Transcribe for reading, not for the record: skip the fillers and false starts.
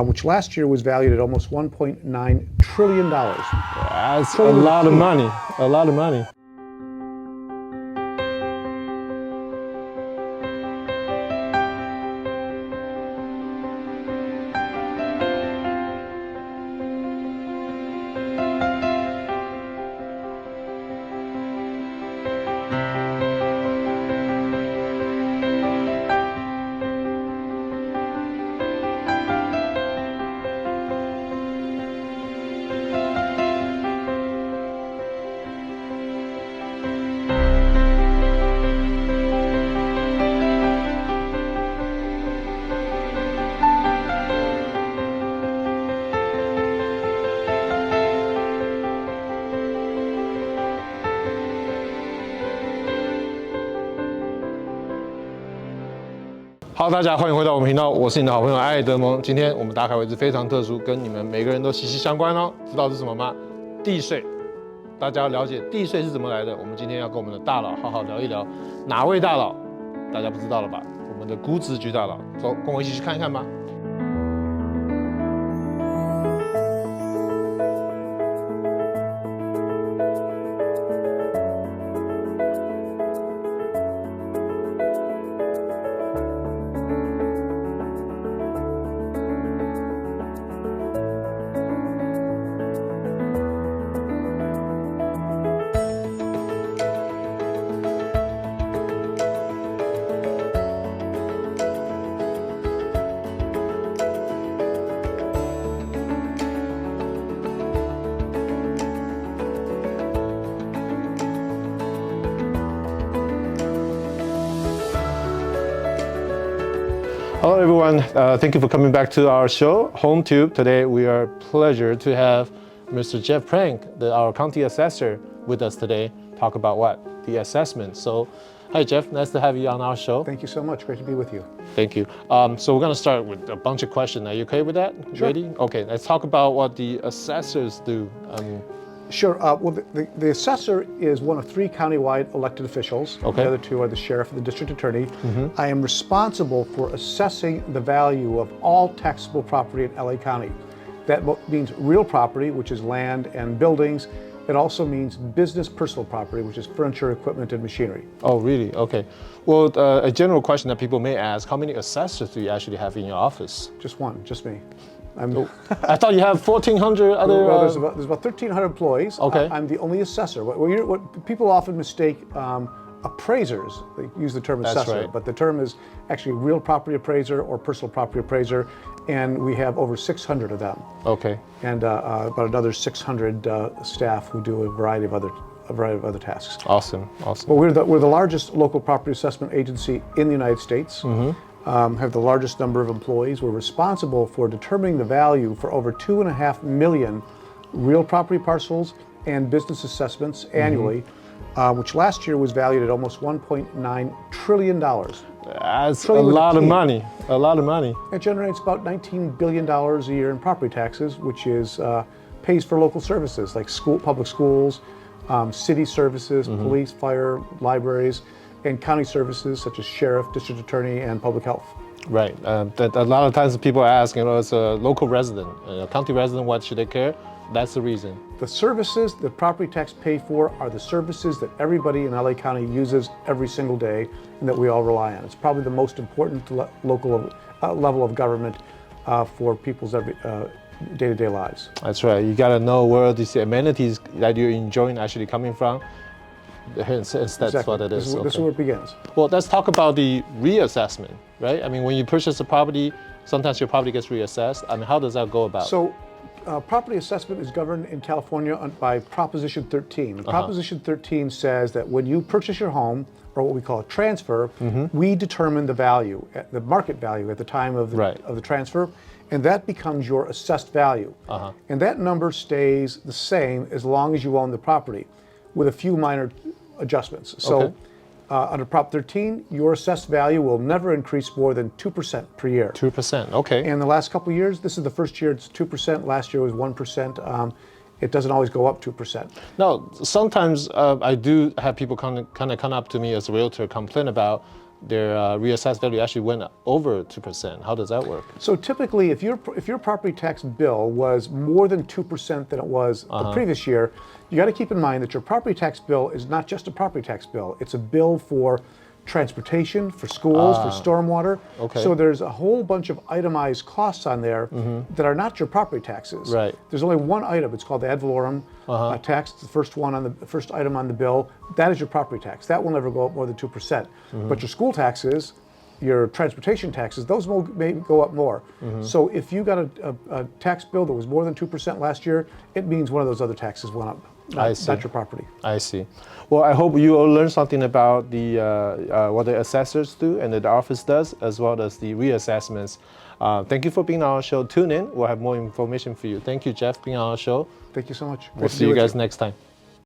which last year was valued at almost $1.9 trillion. That's a lot of money, a lot of money. Hello， 大家欢迎回到我们频道，我是你的好朋友艾德蒙。今天我们打开位置非常特殊，跟你们每个人都息息相关哦。知道是什么吗？地税。大家要了解地税是怎么来的。我们今天要跟我们的大佬好好聊一聊。哪位大佬？大家不知道了吧？我们的估值局大佬，走，跟我一起去看一看吧。Hello everyone, thank you for coming back to our show, HomeTube. Today we are pleasure to have Mr. Jeff Prang, our county assessor, with us today. Talk about what? The assessment. So, hi Jeff, nice to have you on our show. Thank you so much, great to be with you. Thank you. So we're gonna start with a bunch of questions. Are you okay with that? Sure. Ready? Okay, let's talk about what the assessors do. Sure. Well, the assessor is one of 3 countywide elected officials. Okay. The other 2 are the sheriff and the district attorney. I am responsible for assessing the value of all taxable property in LA County. That means real property, which is land and buildings. It also means business personal property, which is furniture, equipment, and machinery. Oh, really? Okay. Well, a general question that people may ask, how many assessors do you actually have in your office? Just one, just me. I thought you have 1,400 other... Well, there's about 1,300 employees. Okay. I'm the only assessor. What people often mistake appraisers, they use the term That's assessor, right. but the term is actually real property appraiser or personal property appraiser, and we have over 600 of them. Okay. And about another 600 staff who do a variety of other tasks. Awesome, awesome. Well, we're the largest local property assessment agency in the United States. Have the largest number of employees. We're responsible for determining the value for over 2.5 million real property parcels and business assessments annually, which last year was valued at almost $1.9 trillion. That's a lot of money, a lot of money. It generates about $19 billion a year in property taxes, which is pays for local services like public schools, city services, police, fire, libraries, and county services such as sheriff, district attorney, and public health. Right. That a lot of times people ask, as a local resident, a county resident, what should they care? That's the reason. The services that property tax pay for are the services that everybody in LA County uses every single day and that we all rely on. It's probably the most important local level of government for people's day-to-day lives. That's right. You got to know where these amenities that you're enjoying actually coming from. That's Exactly. what it is. This is where it begins. Well, let's talk about the reassessment, right? I mean, when you purchase a property, sometimes your property gets reassessed. I mean, how does that go about? So, property assessment is governed in California by Proposition 13. Proposition 13 says that when you purchase your home, or what we call a transfer, we determine the value, the market value at the time of the transfer, and that becomes your assessed value. And that number stays the same as long as you own the property, with a few minor adjustments. So under Prop 13, your assessed value will never increase more than 2% per year. 2%, okay. And the last couple of years, this is the first year it's 2%, last year was 1%. It doesn't always go up 2%. Now, sometimes I do have people kind of come up to me as a realtor complain about their reassessed value actually went over 2%. How does that work? So typically, if your property tax bill was more than 2% than it was the previous year, you got to keep in mind that your property tax bill is not just a property tax bill. It's a bill for transportation, for schools, for stormwater. Okay. So there's a whole bunch of itemized costs on there that are not your property taxes. Right. There's only one item. It's called the ad valorem tax. It's the first item on the bill. That is your property tax. That will never go up more than 2%. But your school taxes, your transportation taxes, those may go up more. So if you got a tax bill that was more than 2% last year, it means one of those other taxes went up. Not your property. I see. Well, I hope you all learned something about the what the assessors do and the office does, as well as the reassessments. Thank you for being on our show. Tune in. We'll have more information for you. Thank you, Jeff, being on our show. Thank you so much. We'll see you guys next time.